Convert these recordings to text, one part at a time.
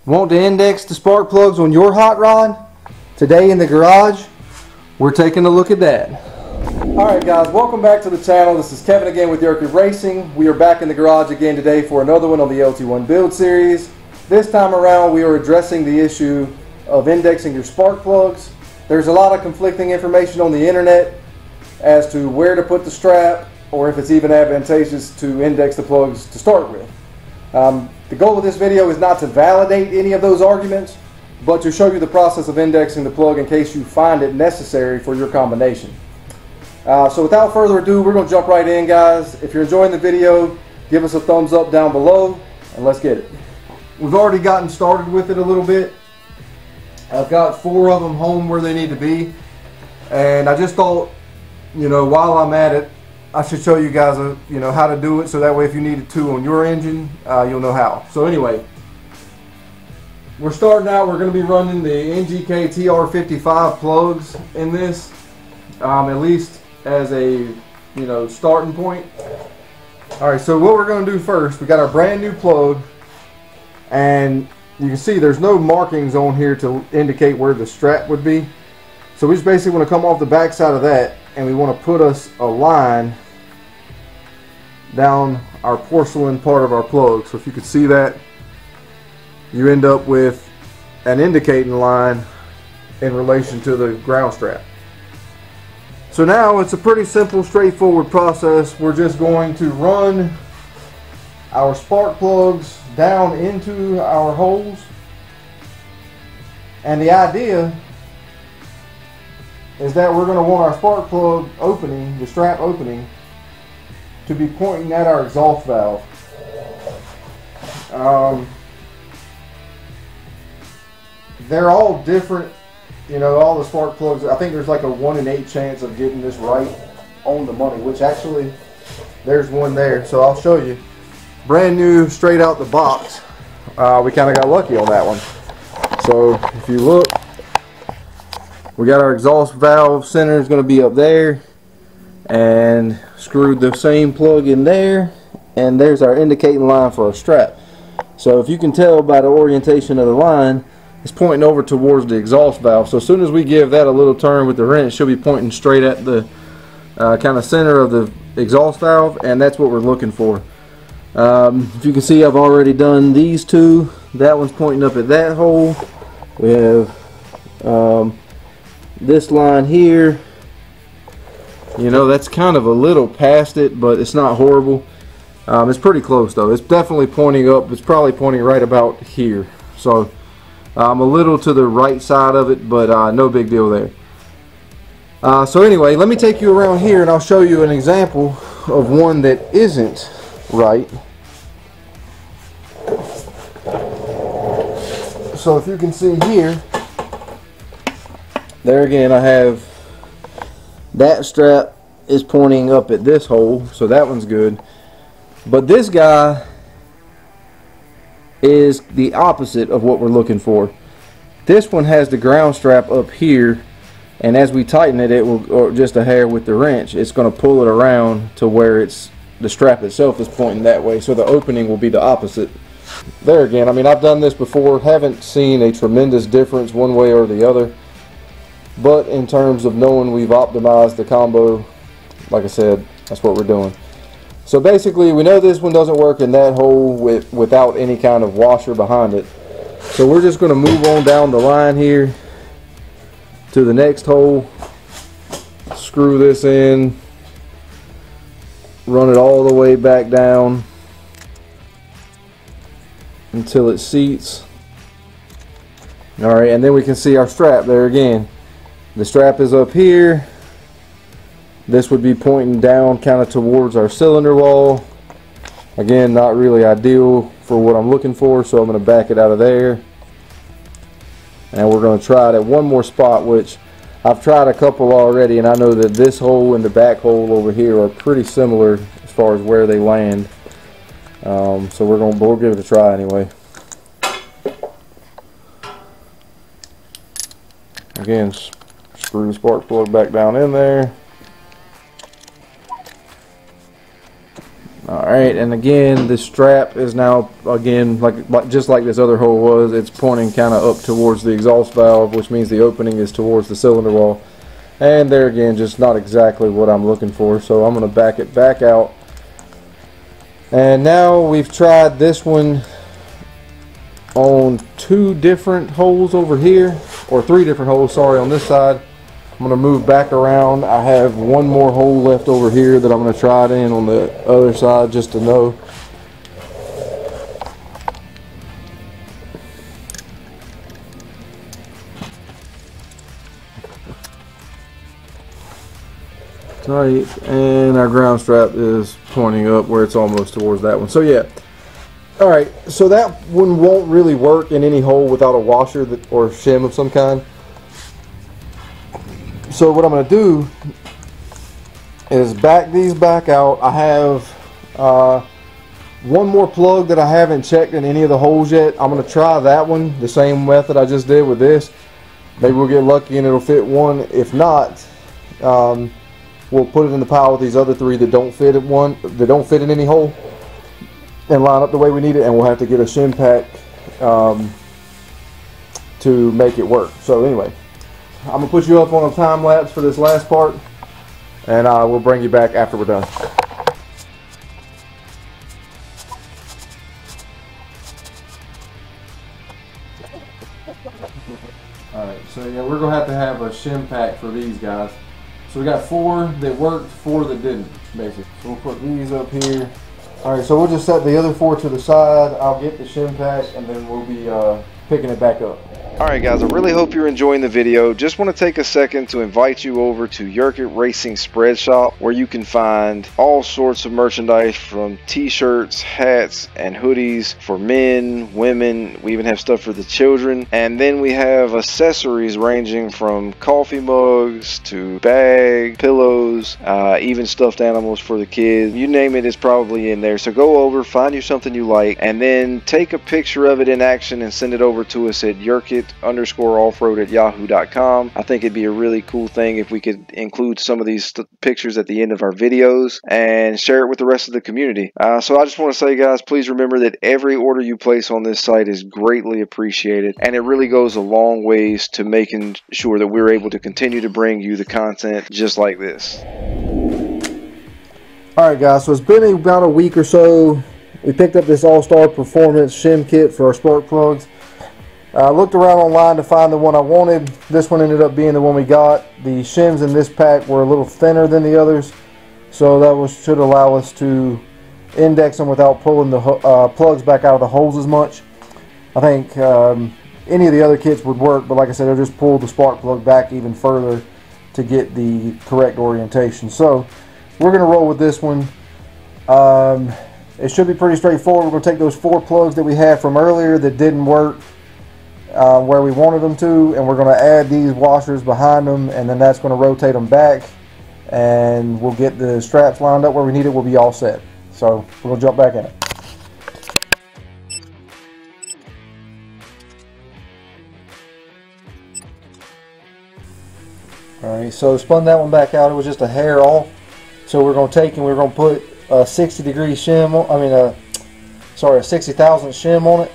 Want to index the spark plugs on your hot rod? Today in the garage, we're taking a look at that. Alright guys, welcome back to the channel. This is Kevin again with Yerky Racing. We are back in the garage again today for another one on the LT1 build series. This time around we are addressing the issue of indexing your spark plugs. There's a lot of conflicting information on the internet as to where to put the strap or if it's even advantageous to index the plugs to start with. The goal of this video is not to validate any of those arguments, but to show you the process of indexing the plug in case you find it necessary for your combination. So without further ado, we're going to jump right in, guys. If you're enjoying the video, give us a thumbs up down below and let's get it. We've already gotten started with it a little bit. I've got 4 of them home where they need to be, and I just thought, you know, while I'm at it, I should show you guys, you know, how to do it, so that way if you needed to on your engine, you'll know how. So anyway, we're starting out. We're going to be running the NGK TR55 plugs in this, at least as a, you know, starting point. All right, so what we're going to do first, we got our brand new plug, and you can see there's no markings on here to indicate where the strap would be. So we just basically want to come off the back side of that, and we want to put us a line down our porcelain part of our plug. So if you could see that, you end up with an indicating line in relation to the ground strap. So now it's a pretty simple, straightforward process. We're just going to run our spark plugs down into our holes, and the idea is that we're going to want our spark plug opening, the strap opening, to be pointing at our exhaust valve. They're all different, you know, all the spark plugs. I think there's like a 1 in 8 chance of getting this right on the money, which actually there's one there, so I'll show you. Brand new, straight out the box. We kind of got lucky on that one. So if you look, we got our exhaust valve center is going to be up there, and screwed the same plug in there, and there's our indicating line for our strap. So if you can tell by the orientation of the line, it's pointing over towards the exhaust valve. So as soon as we give that a little turn with the wrench, she'll be pointing straight at the kind of center of the exhaust valve, and that's what we're looking for. If you can see, I've already done these two. That one's pointing up at that hole. We have this line here. You know, that's kind of a little past it, but it's not horrible. It's pretty close though. It's definitely pointing up. It's probably pointing right about here. So I'm a little to the right side of it, but no big deal there. So anyway, let me take you around here and I'll show you an example of one that isn't right. So if you can see here, there again I have that strap is pointing up at this hole, so that one's good. But this guy is the opposite of what we're looking for. This one has the ground strap up here, and as we tighten it, it will, or just a hair with the wrench, it's going to pull it around to where it's, the strap itself is pointing that way, so the opening will be the opposite. There again, I mean, I've done this before, haven't seen a tremendous difference one way or the other, but in terms of knowing we've optimized the combo, like I said, that's what we're doing. So basically, we know this one doesn't work in that hole without any kind of washer behind it. So we're just going to move on down the line here to the next hole, screw this in, run it all the way back down until it seats. Alright, and then we can see our strap there again. The strap is up here. This would be pointing down kind of towards our cylinder wall. Again, not really ideal for what I'm looking for, so I'm going to back it out of there. And we're going to try it at one more spot, which I've tried a couple already, and I know that this hole and the back hole over here are pretty similar as far as where they land. So we'll give it a try anyway. Again, screw the spark plug back down in there. Alright, and again, this strap is now, again, just like this other hole was, it's pointing kind of up towards the exhaust valve, which means the opening is towards the cylinder wall. And there again, just not exactly what I'm looking for, so I'm going to back it back out. And now we've tried this one on 2 different holes over here, or 3 different holes, sorry, on this side. I'm going to move back around. I have 1 more hole left over here that I'm going to try it in on the other side just to know. Tight, and our ground strap is pointing up where it's almost towards that one. So yeah, all right, so that one won't really work in any hole without a washer or shim of some kind. So what I'm going to do is back these back out. I have 1 more plug that I haven't checked in any of the holes yet. I'm going to try that one the same method I just did with this. Maybe we'll get lucky and it'll fit one. If not, we'll put it in the pile with these other 3 that don't fit in any hole and line up the way we need it, and we'll have to get a shim pack to make it work. So anyway, I'm gonna put you up on a time lapse for this last part, and we'll bring you back after we're done. Alright, so yeah, we're gonna have a shim pack for these guys. So we got 4 that worked, 4 that didn't, basically. So we'll put these up here. Alright, so we'll just set the other 4 to the side. I'll get the shim pack, and then we'll be picking it back up. Alright guys, I really hope you're enjoying the video. Just want to take a second to invite you over to Yurkit Racing Spread Shop, where you can find all sorts of merchandise from t-shirts, hats, and hoodies for men, women. We even have stuff for the children. And then we have accessories ranging from coffee mugs to bag, pillows, even stuffed animals for the kids. You name it, it's probably in there. So go over, find you something you like, and then take a picture of it in action and send it over to us at Yurkit_offroad@yahoo.com. I think it'd be a really cool thing if we could include some of these pictures at the end of our videos and share it with the rest of the community. So I just want to say, guys, please remember that every order you place on this site is greatly appreciated, and it really goes a long ways to making sure that we're able to continue to bring you the content just like this. Alright guys, so it's been about a week or so. We picked up this All-Star Performance shim kit for our spark plugs. I looked around online to find the one I wanted. This one ended up being the one we got. The shims in this pack were a little thinner than the others, so that should allow us to index them without pulling the plugs back out of the holes as much. I think any of the other kits would work, but like I said, I'll just pull the spark plug back even further to get the correct orientation. So we're going to roll with this one. It should be pretty straightforward. We're going to take those 4 plugs that we had from earlier that didn't work where we wanted them to, and we're going to add these washers behind them, and then that's going to rotate them back, and we'll get the straps lined up where we need it. We'll be all set. So we're going to jump back in it. Alright, so spun that one back out. It was just a hair off. So we're going to take and we're going to put a 60-degree shim on, a 60,000 shim on it.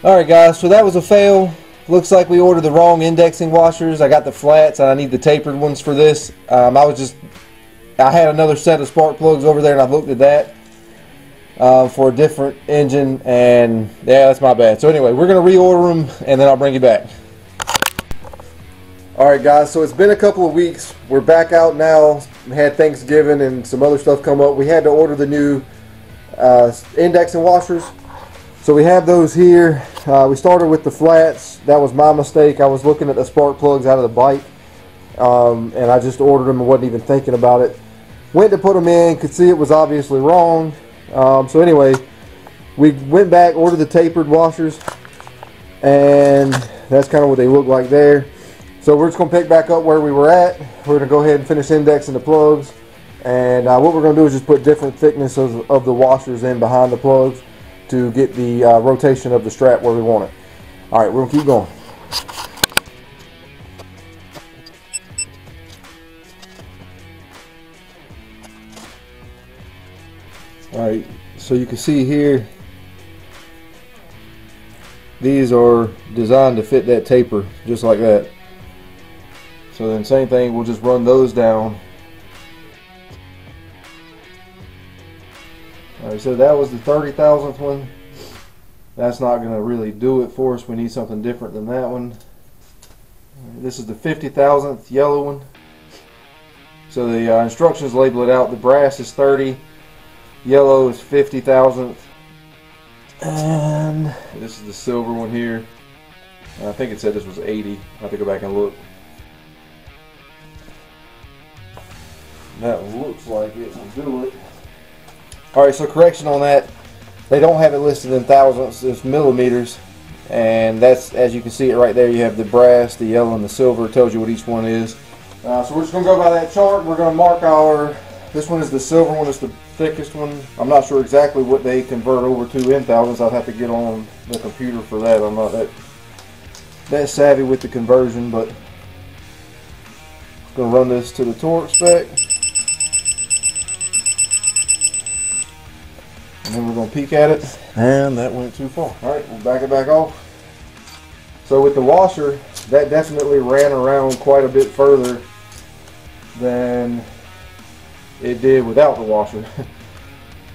Alright guys, so that was a fail. Looks like we ordered the wrong indexing washers. I got the flats and I need the tapered ones for this. I had another set of spark plugs over there and I looked at that for a different engine, and yeah, that's my bad. So anyway, we're going to reorder them and then I'll bring you back. Alright guys, so it's been a couple of weeks. We're back out now. We had Thanksgiving and some other stuff come up. We had to order the new indexing washers. So we have those here. We started with the flats. That was my mistake. I was looking at the spark plugs out of the bike, and I just ordered them and wasn't even thinking about it. Went to put them in, could see it was obviously wrong. So anyway, we went back, ordered the tapered washers, and that's kind of what they look like there. So we're just going to pick back up where we were at. We're going to go ahead and finish indexing the plugs, and what we're going to do is just put different thicknesses of the washers in behind the plugs to get the rotation of the strap where we want it. Alright, we're going to keep going. Alright, so you can see here, these are designed to fit that taper just like that. So then same thing, we'll just run those down. Alright, so that was the 30,000th one. That's not going to really do it for us. We need something different than that one. This is the 50,000th yellow one. So the instructions label it out. The brass is 30, yellow is 50,000th, and this is the silver one here. I think it said this was 80. I have to go back and look. That looks like it will do it. Alright, so correction on that. They don't have it listed in thousandths, it's millimeters. And that's, as you can see it right there, you have the brass, the yellow, and the silver. It tells you what each one is. So we're just going to go by that chart. We're going to mark our, this one is the silver one, it's the thickest one. I'm not sure exactly what they convert over to in thousandths. I'll have to get on the computer for that. I'm not that savvy with the conversion, but I'm going to run this to the torque spec. And then we're going to peek at it, and that went too far. Alright, we'll back it back off. So with the washer, that definitely ran around quite a bit further than it did without the washer.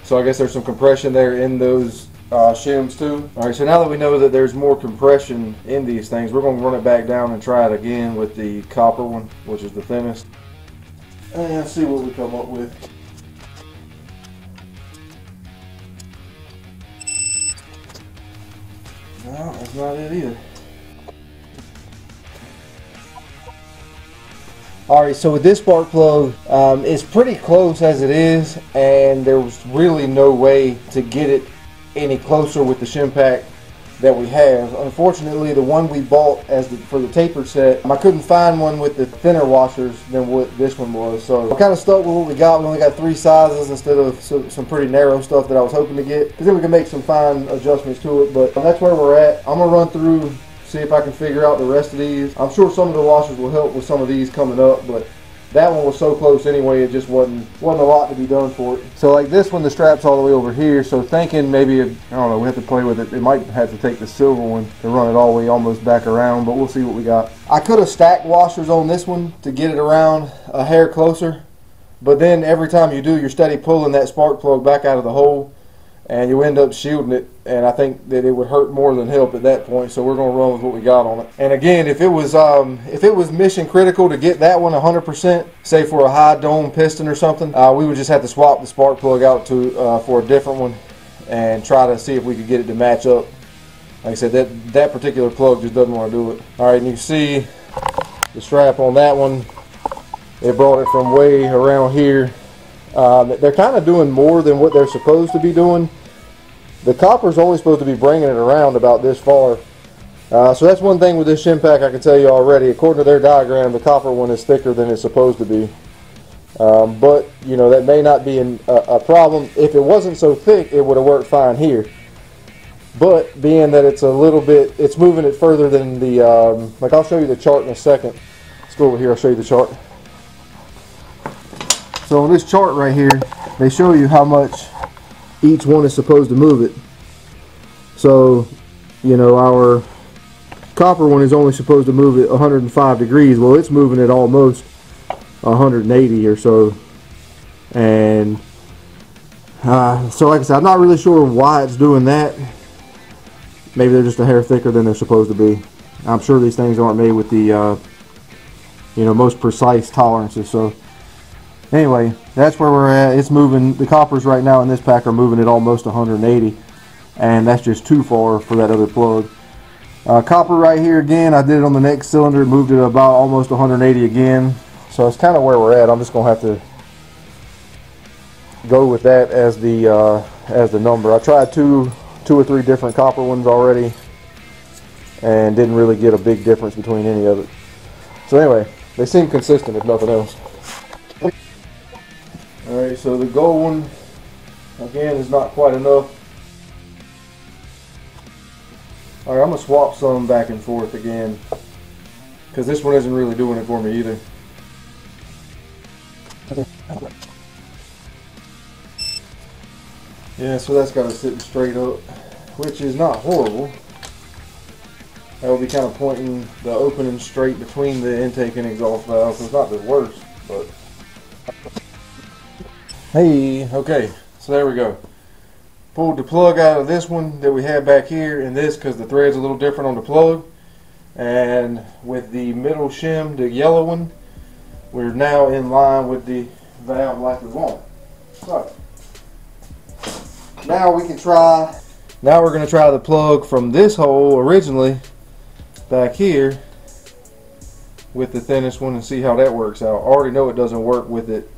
So I guess there's some compression there in those shims too. Alright, so now that we know that there's more compression in these things, we're going to run it back down and try it again with the copper one, which is the thinnest, and see what we come up with. No, that's not it either. Alright, so with this spark plug, it's pretty close as it is, and there was really no way to get it any closer with the shim pack that we have. Unfortunately, the one we bought for the tapered set, I couldn't find one with the thinner washers than what this one was. So I'm kind of stuck with what we got. We only got 3 sizes instead of some pretty narrow stuff that I was hoping to get, because then we can make some fine adjustments to it. But that's where we're at. I'm going to run through, see if I can figure out the rest of these. I'm sure some of the washers will help with some of these coming up, but that one was so close anyway, it just wasn't a lot to be done for it. So like this one, the strap's all the way over here, so thinking maybe, I don't know, we have to play with it. It might have to take the silver one to run it all the way almost back around, but we'll see what we got. I could have stacked washers on this one to get it around a hair closer, but then every time you do, you're steady pulling that spark plug back out of the hole, and you end up shielding it, and I think that it would hurt more than help at that point, so we're going to run with what we got on it. And again, if it was mission critical to get that one 100%, say for a high dome piston or something, we would just have to swap the spark plug out to for a different one and try to see if we could get it to match up. Like I said, that particular plug just doesn't want to do it. Alright, and you see the strap on that one, it brought it from way around here. They're kind of doing more than what they're supposed to be doing. The copper's only supposed to be bringing it around about this far. So that's one thing with this shim pack I can tell you already. According to their diagram, the copper one is thicker than it's supposed to be. But, you know, that may not be a problem. If it wasn't so thick, it would have worked fine here. But being that it's a little bit, it's moving it further than the, like I'll show you the chart in a second. Let's go over here, I'll show you the chart. So on this chart right here, they show you how much each one is supposed to move it. So, you know, our copper one is only supposed to move it 105 degrees. Well, it's moving it almost 180 or so. And so like I said, I'm not really sure why it's doing that. Maybe they're just a hair thicker than they're supposed to be. I'm sure these things aren't made with the you know, most precise tolerances. So anyway, that's where we're at. It's moving, the coppers right now in this pack are moving it almost 180, and that's just too far for that other plug. Copper right here again, I did it on the next cylinder, moved it about almost 180 again. So it's kind of where we're at. I'm just going to have to go with that as the number. I tried two or three different copper ones already and didn't really get a big difference between any of it. So anyway, they seem consistent if nothing else. Alright, so the gold one, again, is not quite enough. Alright, I'm going to swap some back and forth again, because this one isn't really doing it for me either. Yeah, so that's got it sitting straight up, which is not horrible. That will be kind of pointing the opening straight between the intake and exhaust valve, so it's not the worst, but... Hey, okay, so there we go. Pulled the plug out of this one that we had back here and this because the thread's a little different on the plug. And with the middle shim, the yellow one, we're now in line with the valve like we want. So, now we can try, now we're going to try the plug from this hole originally back here with the thinnest one and see how that works out. I already know it doesn't work with it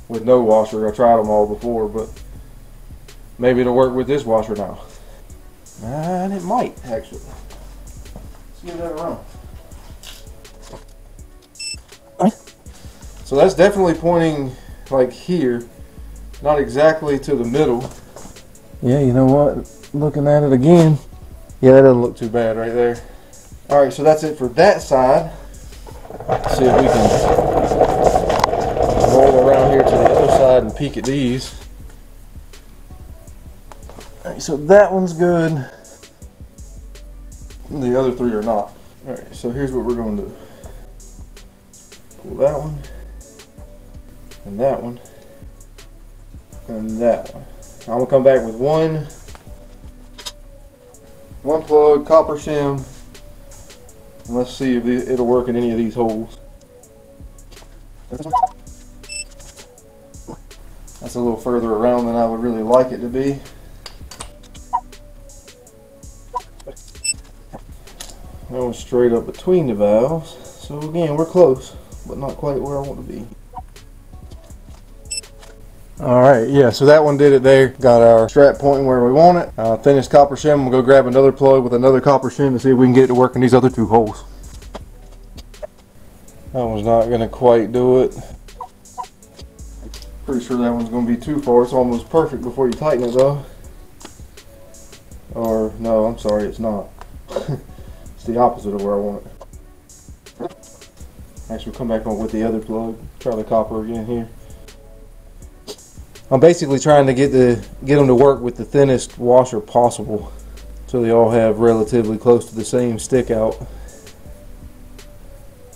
with no washer. I tried them all before, but maybe it'll work with this washer now. And it might, actually. Let's give that a run. So that's definitely pointing like here, not exactly to the middle. Yeah, you know what? Looking at it again, yeah, that doesn't look too bad right there. All right, so that's it for that side. Let's see if we can roll around here to the other side and peek at these. All right, so that one's good. The other three are not. All right, so here's what we're going to do. Pull that one, and that one, and that one. I'm going to come back with one plug, copper shim, and let's see if it'll work in any of these holes. That's a little further around than I would really like it to be. That one's straight up between the valves. So again, we're close, but not quite where I want to be. Alright, yeah, so that one did it there. Got our strap pointing where we want it. Thinnest copper shim. We'll go grab another plug with another copper shim to see if we can get it to work in these other two holes. That one's not going to quite do it. Pretty sure that one's going to be too far. It's almost perfect before you tighten it though. Or, no, I'm sorry, it's not. It's the opposite of where I want it. Actually, we'll come back on with the other plug. Try the copper again here. I'm basically trying to get them to work with the thinnest washer possible, so they all have relatively close to the same stick out.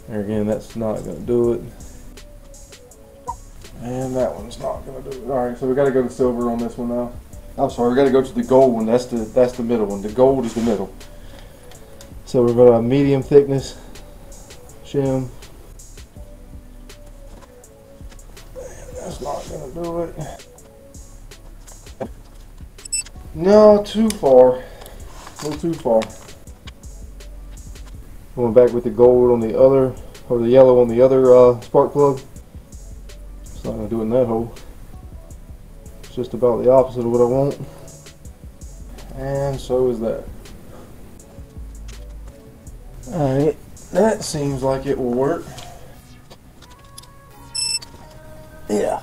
There again, that's not going to do it, and that one's not going to do it. All right, so we got to go to silver on this one now. I'm sorry, we got to go to the gold one. That's the middle one. The gold is the middle. So we're going to medium thickness shim. That's not going to do it. No, too far. A little too far. Going back with the gold on the other, or the yellow on the other spark plug. It's not going to do it in that hole. It's just about the opposite of what I want. And so is that. Alright, that seems like it will work. Yeah.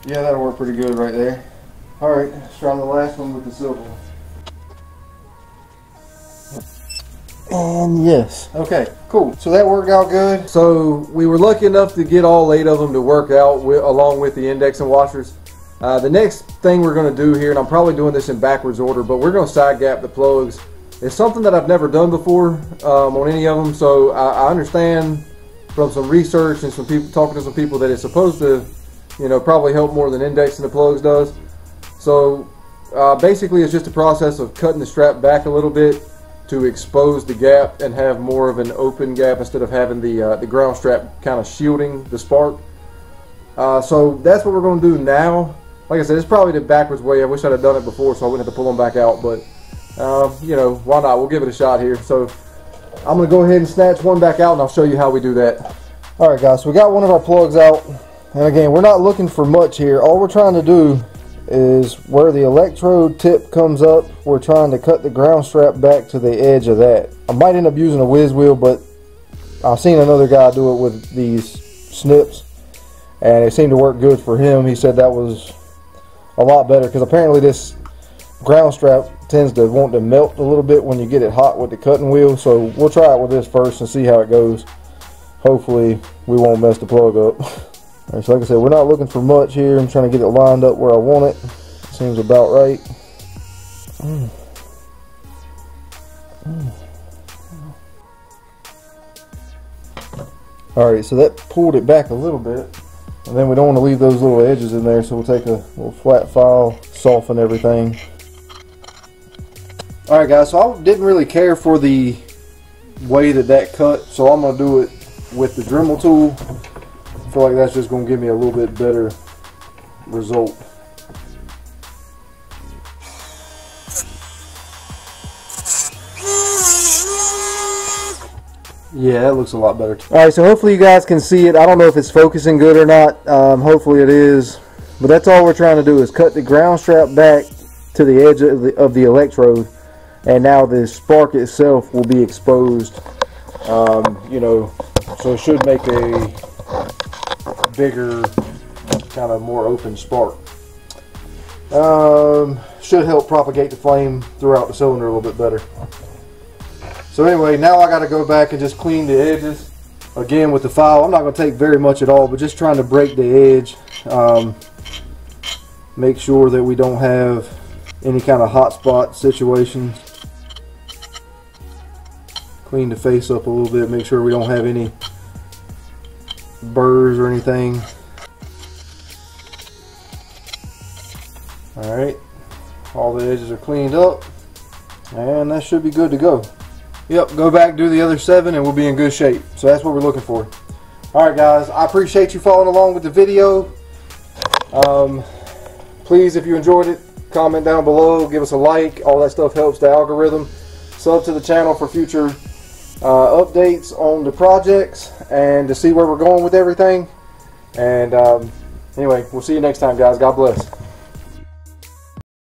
Yeah, that'll work pretty good right there. Alright, let's try the last one with the silver one. And yes. Okay, cool. So that worked out good. So we were lucky enough to get all 8 of them to work out along with the index and washers. The next thing we're going to do here, and I'm probably doing this in backwards order, but we're going to side gap the plugs. It's something that I've never done before on any of them, so I understand from some research and some people talking to some people that it's supposed to, you know, probably help more than indexing the plugs does. So basically it's just a process of cutting the strap back a little bit to expose the gap and have more of an open gap instead of having the ground strap kind of shielding the spark. So that's what we're going to do now. Like I said, it's probably the backwards way. I wish I'd have done it before so I wouldn't have to pull them back out, but you know, why not? We'll give it a shot here. So I'm going to go ahead and snatch one back out and I'll show you how we do that. Alright guys, so we got one of our plugs out, and again, we're not looking for much here. All we're trying to do is where the electrode tip comes up, we're trying to cut the ground strap back to the edge of that. I might end up using a whiz wheel, but I've seen another guy do it with these snips and it seemed to work good for him. He said that was a lot better because apparently this ground strap tends to want to melt a little bit when you get it hot with the cutting wheel. So we'll try it with this first and see how it goes. Hopefully we won't mess the plug up. Alright, so like I said, we're not looking for much here. I'm trying to get it lined up where I want it. Seems about right. Alright, so that pulled it back a little bit. And then we don't want to leave those little edges in there, so we'll take a little flat file, soften everything. Alright guys, so I didn't really care for the way that cut, so I'm going to do it with the Dremel tool. I feel like that's just going to give me a little bit better result. Yeah, that looks a lot better. Alright, so hopefully you guys can see it. I don't know if it's focusing good or not. Hopefully it is. But that's all we're trying to do is cut the ground strap back to the edge of the electrode. And now the spark itself will be exposed. You know, so it should make a bigger, kind of more open spark. Should help propagate the flame throughout the cylinder a little bit better. So anyway, now I got to go back and just clean the edges again with the file. I'm not going to take very much at all, but just trying to break the edge. Make sure that we don't have any kind of hot spot situations. Clean the face up a little bit, make sure we don't have any burrs or anything. Alright, all the edges are cleaned up, and that should be good to go. Yep, go back, do the other 7, and we'll be in good shape. So that's what we're looking for. Alright guys, I appreciate you following along with the video. Please, if you enjoyed it, comment down below, give us a like. All that stuff helps the algorithm. Sub to the channel for future updates on the projects and to see where we're going with everything. And anyway, we'll see you next time guys. God bless.